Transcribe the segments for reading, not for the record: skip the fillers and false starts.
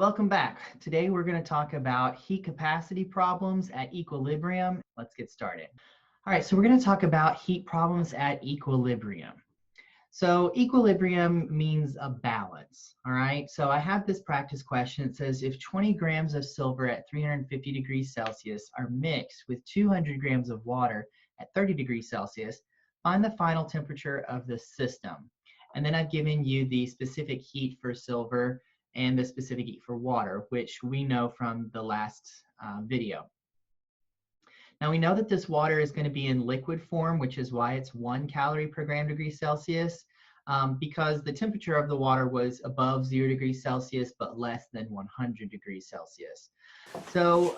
Welcome back. Today we're going to talk about heat capacity problems at equilibrium. Let's get started. All right, so we're going to talk about heat problems at equilibrium. So equilibrium means a balance, all right? So I have this practice question. It says if 20 grams of silver at 350 degrees Celsius are mixed with 200 grams of water at 30 degrees Celsius, find the final temperature of the system. And then I've given you the specific heat for silver and the specific heat for water, which we know from the last video. Now we know that this water is going to be in liquid form, which is why it's 1 calorie per gram degree Celsius, because the temperature of the water was above 0 degrees Celsius, but less than 100 degrees Celsius. So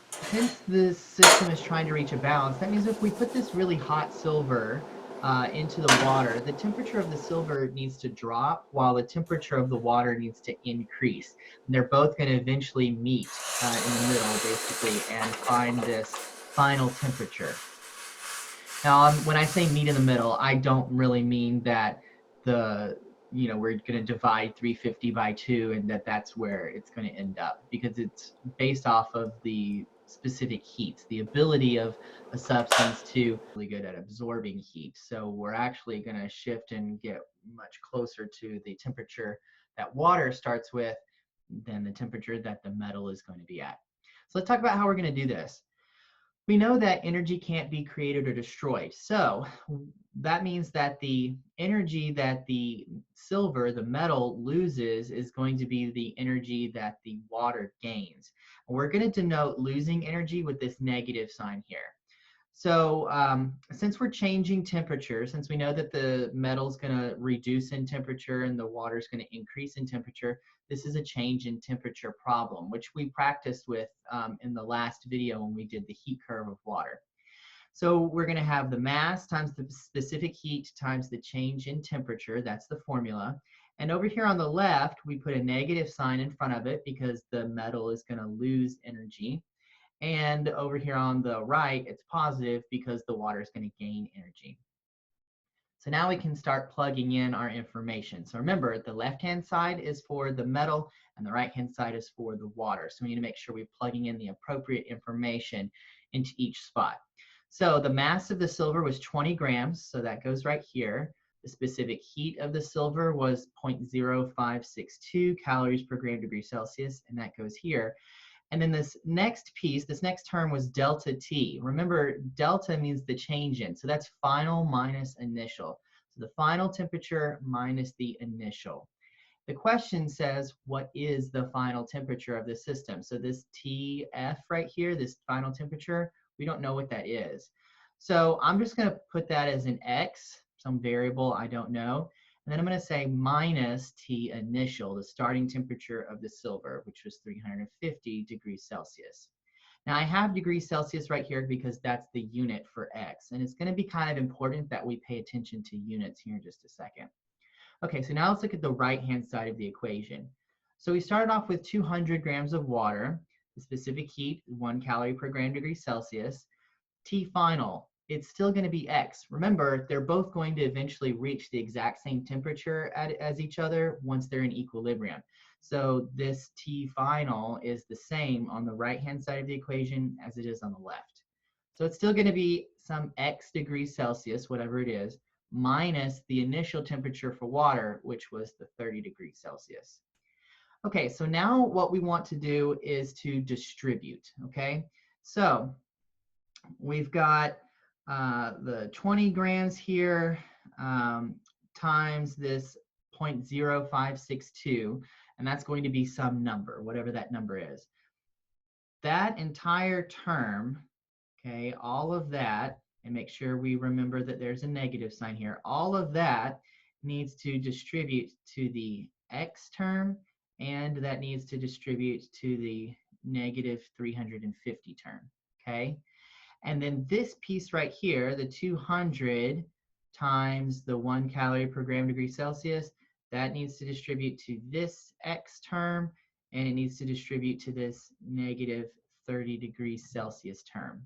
since the system is trying to reach a balance, that means if we put this really hot silver into the water, the temperature of the silver needs to drop while the temperature of the water needs to increase. And they're both going to eventually meet in the middle, basically, and find this final temperature. Now, when I say meet in the middle, I don't really mean that we're going to divide 350 by 2 and that's where it's going to end up, because it's based off of the specific heats, the ability of a substance to really good at absorbing heat. So we're actually going to shift and get much closer to the temperature that water starts with than the temperature that the metal is going to be at. So let's talk about how we're going to do this. We know that energy can't be created or destroyed. So that means that the energy that the silver, the metal, loses is going to be the energy that the water gains. We're going to denote losing energy with this negative sign here. So since we're changing temperature, since we know that the metal's going to reduce in temperature and the water's going to increase in temperature, this is a change in temperature problem, which we practiced with in the last video when we did the heat curve of water. So we're going to have the mass times the specific heat times the change in temperature. That's the formula. And over here on the left, we put a negative sign in front of it because the metal is going to lose energy. And over here on the right, it's positive because the water is going to gain energy. So now we can start plugging in our information. So remember, the left-hand side is for the metal and the right-hand side is for the water. So we need to make sure we're plugging in the appropriate information into each spot. So the mass of the silver was 20 grams, so that goes right here. The specific heat of the silver was 0.0562 calories per gram degree Celsius, and that goes here. And then this next piece, this next term was delta T. Remember, delta means the change in. So that's final minus initial. So the final temperature minus the initial. The question says, what is the final temperature of the system? So this TF right here, this final temperature, we don't know what that is. So I'm just going to put that as an X, some variable I don't know. And then I'm going to say minus T initial, the starting temperature of the silver, which was 350 degrees Celsius. Now I have degrees Celsius right here because that's the unit for X. And it's going to be kind of important that we pay attention to units here in just a second. Okay, so now let's look at the right-hand side of the equation. So we started off with 200 grams of water. The specific heat, 1 calorie per gram degree Celsius. T final, it's still going to be X. Remember, they're both going to eventually reach the exact same temperature as each other once they're in equilibrium. So this T final is the same on the right-hand side of the equation as it is on the left. So it's still going to be some X degrees Celsius, whatever it is, minus the initial temperature for water, which was the 30 degrees Celsius. Okay, so now what we want to do is to distribute, okay? So we've got the 20 grams here times this 0.0562, and that's going to be some number, whatever that number is. That entire term, okay, all of that, and make sure we remember that there's a negative sign here, all of that needs to distribute to the X term, and that needs to distribute to the negative 350 term, okay? And then this piece right here, the 200 times the 1 calorie per gram degree Celsius, that needs to distribute to this X term, and it needs to distribute to this negative 30 degrees Celsius term.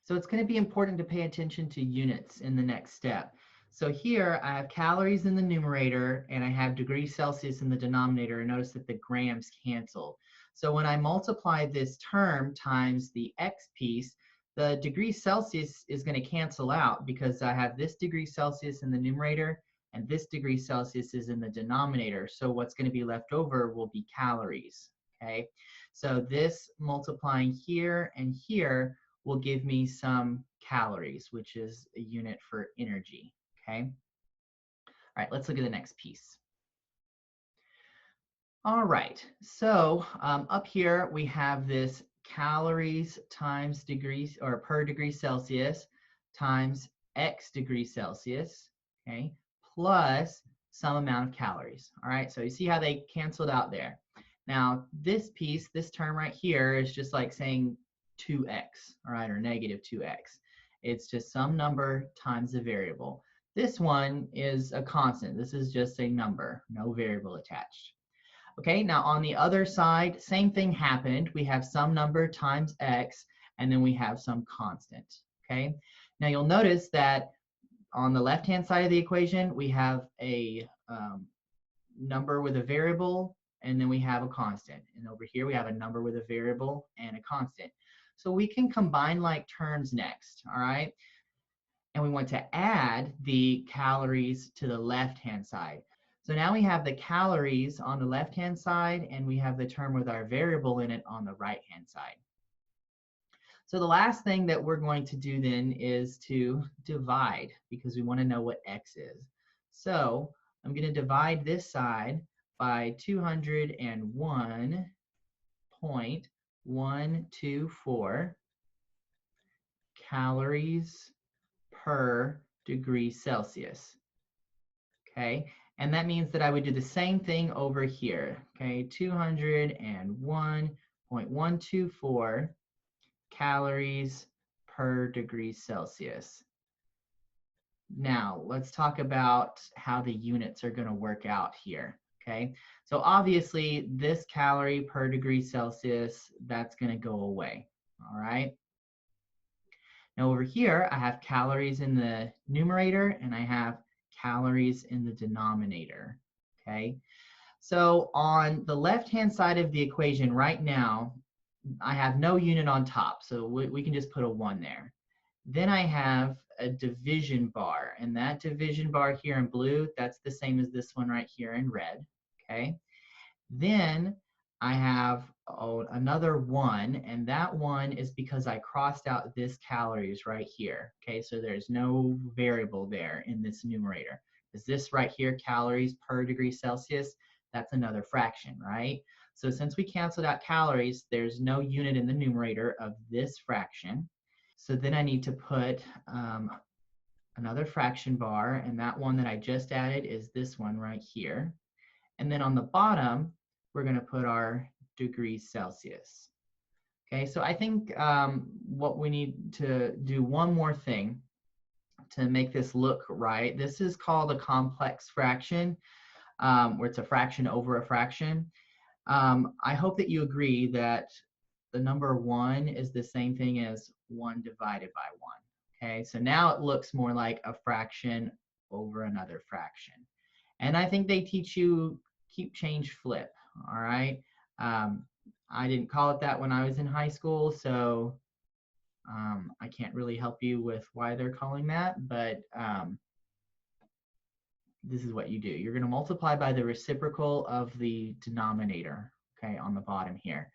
So it's going to be important to pay attention to units in the next step. So here I have calories in the numerator and I have degrees Celsius in the denominator, and notice that the grams cancel. So when I multiply this term times the x piece, the degrees Celsius is going to cancel out because I have this degree Celsius in the numerator and this degree Celsius is in the denominator. So what's going to be left over will be calories, okay? So this multiplying here and here will give me some calories, which is a unit for energy, okay? All right, let's look at the next piece. All right, so up here we have this calories times degrees or per degree Celsius times x degrees Celsius, okay, plus some amount of calories. All right, so you see how they canceled out there. Now this piece, this term right here is just like saying 2x, all right, or negative 2x. It's just some number times a variable. This one is a constant. This is just a number, no variable attached. Okay, now on the other side, same thing happened. We have some number times x, and then we have some constant. Okay, now you'll notice that on the left-hand side of the equation, we have a number with a variable, and then we have a constant. And over here, we have a number with a variable and a constant. So we can combine like terms next, all right? And we want to add the calories to the left-hand side. So now we have the calories on the left-hand side, and we have the term with our variable in it on the right-hand side. So the last thing that we're going to do then is to divide, because we want to know what x is. So I'm going to divide this side by 201.124 calories per degree Celsius. Okay, and that means that I would do the same thing over here. Okay, 201.124 calories per degree Celsius. Now, let's talk about how the units are going to work out here. Okay, so obviously this calorie per degree Celsius, that's going to go away. All right. Now over here, I have calories in the numerator and I have calories in the denominator, okay? So on the left-hand side of the equation right now, I have no unit on top, so we can just put a 1 there. Then I have a division bar, and that division bar here in blue, that's the same as this one right here in red, okay? Then I have another 1, and that 1 is because I crossed out this calories right here. Okay, so there's no variable there in this numerator. Is this right here, calories per degree Celsius? That's another fraction, right? So since we canceled out calories, there's no unit in the numerator of this fraction. So then I need to put another fraction bar, and that one that I just added is this one right here. And then on the bottom, we're going to put our degrees Celsius. Okay, so I think what we need to do one more thing to make this look right. This is called a complex fraction, where it's a fraction over a fraction. I hope that you agree that the number 1 is the same thing as 1 divided by 1. Okay, so now it looks more like a fraction over another fraction. And I think they teach you keep, change, flip. All right. I didn't call it that when I was in high school, so I can't really help you with why they're calling that, but this is what you do. You're going to multiply by the reciprocal of the denominator, okay, on the bottom here.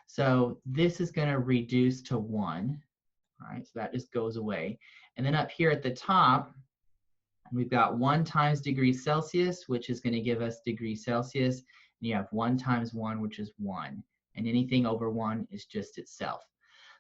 So this is going to reduce to 1. All right, so that just goes away. And then up here at the top, we've got 1 times degrees Celsius, which is going to give us degrees Celsius. And you have 1 times 1, which is 1. And anything over 1 is just itself.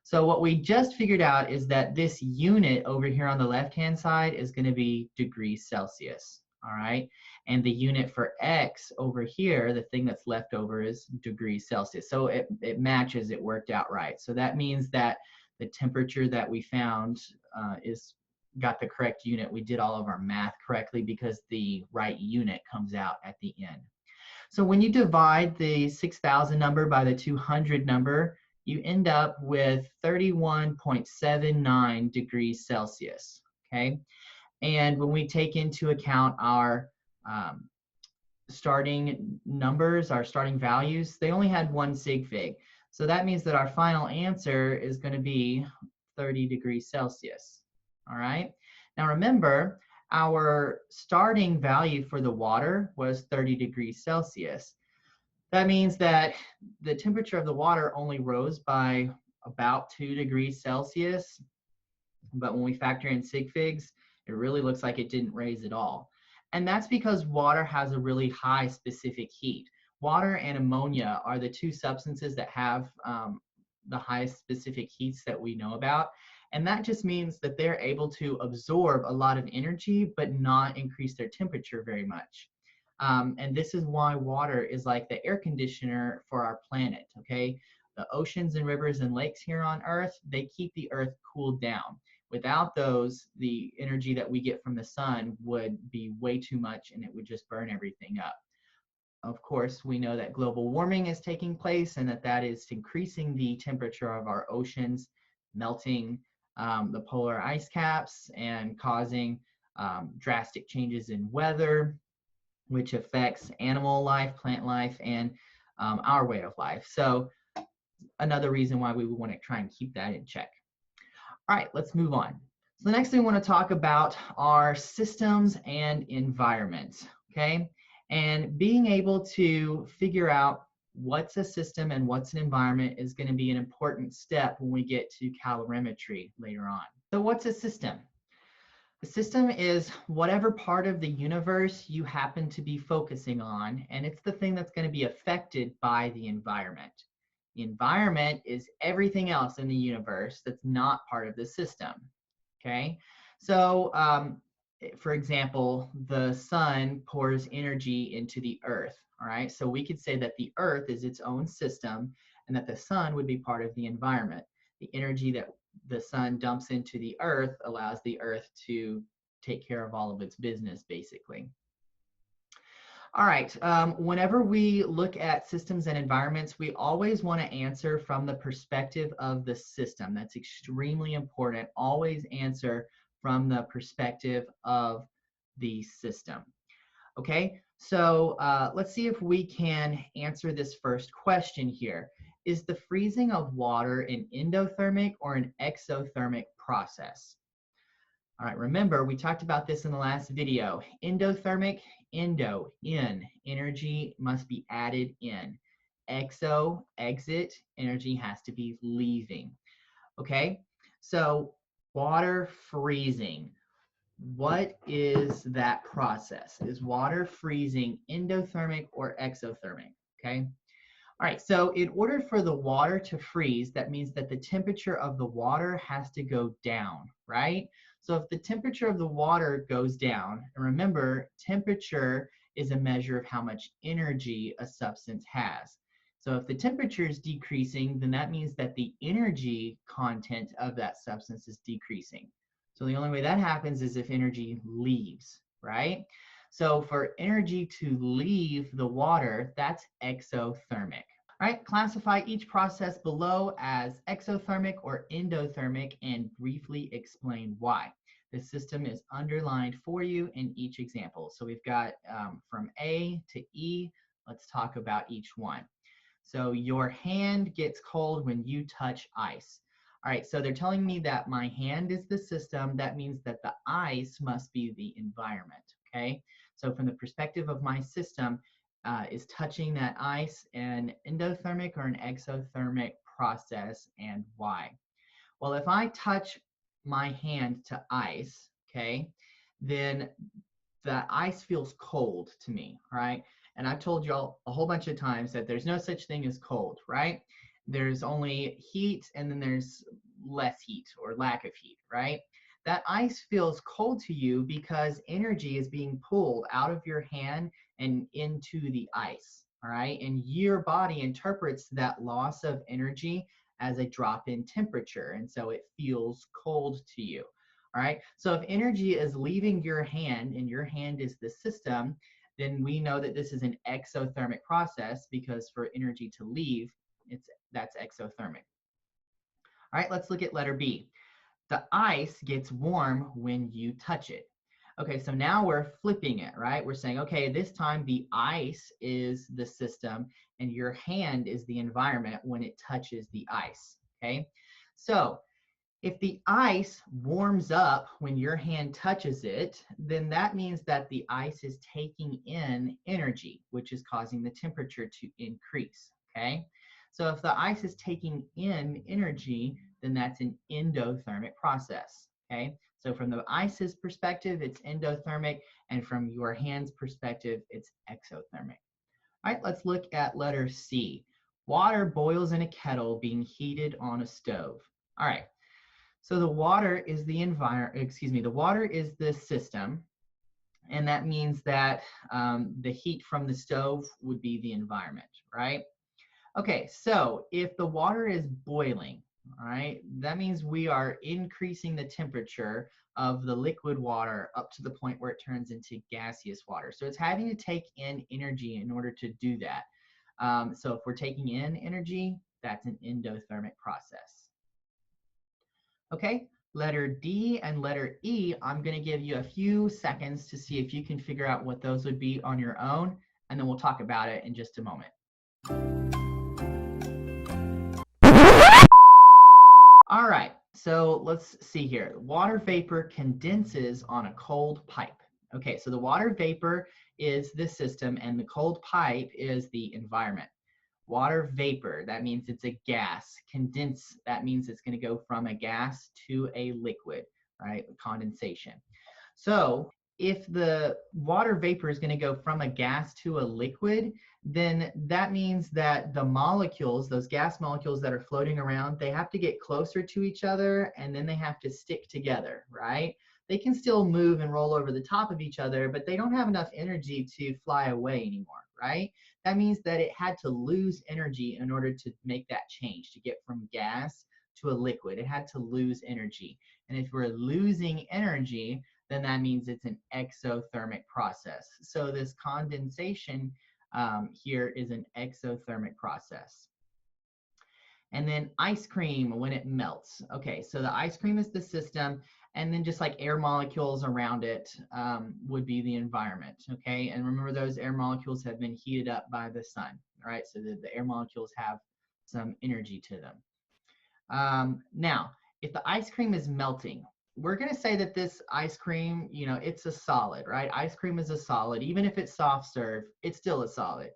So what we just figured out is that this unit over here on the left-hand side is going to be degrees Celsius. All right. And the unit for x over here, the thing that's left over, is degrees Celsius. So it matches, it worked out right. So that means that the temperature that we found got the correct unit. We did all of our math correctly because the right unit comes out at the end. So when you divide the 6,000 number by the 200 number, you end up with 31.79 degrees Celsius, okay? And when we take into account our starting numbers, our starting values, they only had 1 sig fig. So that means that our final answer is going to be 30 degrees Celsius. All right. Now remember, our starting value for the water was 30 degrees Celsius. That means that the temperature of the water only rose by about 2 degrees Celsius. But when we factor in sig figs, it really looks like it didn't raise at all. And that's because water has a really high specific heat. Water and ammonia are the 2 substances that have the highest specific heats that we know about. And that just means that they're able to absorb a lot of energy, but not increase their temperature very much. And this is why water is like the air conditioner for our planet, okay? The oceans and rivers and lakes here on Earth, they keep the Earth cooled down. Without those, the energy that we get from the sun would be way too much and it would just burn everything up. Of course, we know that global warming is taking place and that is increasing the temperature of our oceans, melting the polar ice caps and causing drastic changes in weather, which affects animal life, plant life, and our way of life. So another reason why we would want to try and keep that in check. All right, let's move on. So the next thing we want to talk about are systems and environments, okay? And being able to figure out what's a system and what's an environment is going to be an important step when we get to calorimetry later on. So what's a system? A system is whatever part of the universe you happen to be focusing on, and it's the thing that's going to be affected by the environment. The environment is everything else in the universe that's not part of the system, okay? So, for example, the sun pours energy into the earth, all right? So we could say that the earth is its own system and that the sun would be part of the environment. The energy that the sun dumps into the earth allows the earth to take care of all of its business, basically. All right, whenever we look at systems and environments, we always want to answer from the perspective of the system. That's extremely important. Always answer from the perspective of the system. Okay, so let's see if we can answer this first question here. Is the freezing of water an endothermic or an exothermic process? All right, remember, we talked about this in the last video. Endothermic, endo, in, energy must be added in. Exo, exit, energy has to be leaving. Okay, so water freezing. What is that process? Is water freezing endothermic or exothermic? Okay. All right, so in order for the water to freeze, that means that the temperature of the water has to go down, right? So if the temperature of the water goes down, and remember, temperature is a measure of how much energy a substance has. So if the temperature is decreasing, then that means that the energy content of that substance is decreasing. So the only way that happens is if energy leaves, right? So for energy to leave the water, that's exothermic. All right, classify each process below as exothermic or endothermic and briefly explain why. The system is underlined for you in each example. So we've got from A to E. Let's talk about each one. So your hand gets cold when you touch ice. All right, so they're telling me that my hand is the system. That means that the ice must be the environment, okay? So from the perspective of my system, is touching that ice an endothermic or an exothermic process, and why? Well, if I touch my hand to ice, okay, then the ice feels cold to me, right? And I've told y'all a whole bunch of times that there's no such thing as cold, right? There's only heat and then there's less heat or lack of heat, right? That ice feels cold to you because energy is being pulled out of your hand and into the ice, all right? And your body interprets that loss of energy as a drop in temperature, and so it feels cold to you, all right? So if energy is leaving your hand and your hand is the system, then we know that this is an exothermic process because for energy to leave, that's exothermic. All right, let's look at letter B. The ice gets warm when you touch it. Okay, so now we're flipping it, right? We're saying, okay, this time the ice is the system and your hand is the environment when it touches the ice, okay? So if the ice warms up when your hand touches it, then that means that the ice is taking in energy, which is causing the temperature to increase, okay? So if the ice is taking in energy, then that's an endothermic process, okay? So from the ice's perspective, it's endothermic, and from your hand's perspective, it's exothermic. All right, let's look at letter C. Water boils in a kettle being heated on a stove. All right, so the water is the the water is the system, and that means that the heat from the stove would be the environment, right? Okay, so if the water is boiling, all right, that means we are increasing the temperature of the liquid water up to the point where it turns into gaseous water. So it's having to take in energy in order to do that. So if we're taking in energy, that's an endothermic process. Okay, letter D and letter E, I'm going to give you a few seconds to see if you can figure out what those would be on your own, and then we'll talk about it in just a moment. All right, so let's see here. Water vapor condenses on a cold pipe. Okay, so the water vapor is the system, and the cold pipe is the environment. Water vapor, that means it's a gas. Condense, that means it's going to go from a gas to a liquid, right? Condensation. So if the water vapor is going to go from a gas to a liquid, then that means that the molecules, those gas molecules that are floating around, they have to get closer to each other and then they have to stick together, right? They can still move and roll over the top of each other, but they don't have enough energy to fly away anymore, right? That means that it had to lose energy in order to make that change, to get from gas to a liquid. It had to lose energy. And if we're losing energy, then that means it's an exothermic process. So this condensation here is an exothermic process. And then ice cream when it melts. Okay, so the ice cream is the system, and then just like air molecules around it would be the environment, okay? And remember, those air molecules have been heated up by the sun, all right? So the air molecules have some energy to them. Now, if the ice cream is melting, we're going to say that this ice cream, you know, it's a solid, right? Ice cream is a solid. Even if it's soft serve, it's still a solid,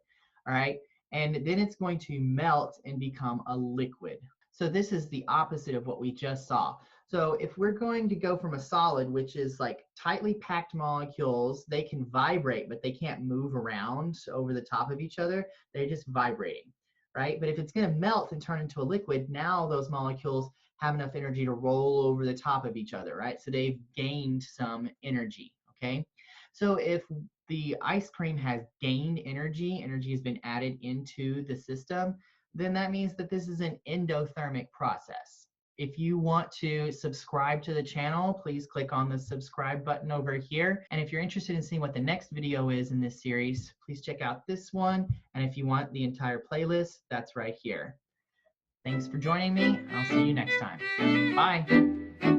all right? And then it's going to melt and become a liquid. So this is the opposite of what we just saw. So if we're going to go from a solid, which is like tightly packed molecules, they can vibrate, but they can't move around over the top of each other. They're just vibrating, right? But if it's going to melt and turn into a liquid, now those molecules have enough energy to roll over the top of each other, right? So they've gained some energy, okay? So if the ice cream has gained energy, energy has been added into the system, then that means that this is an endothermic process. If you want to subscribe to the channel, please click on the subscribe button over here. And if you're interested in seeing what the next video is in this series, please check out this one. And if you want the entire playlist, that's right here. Thanks for joining me. I'll see you next time. Bye.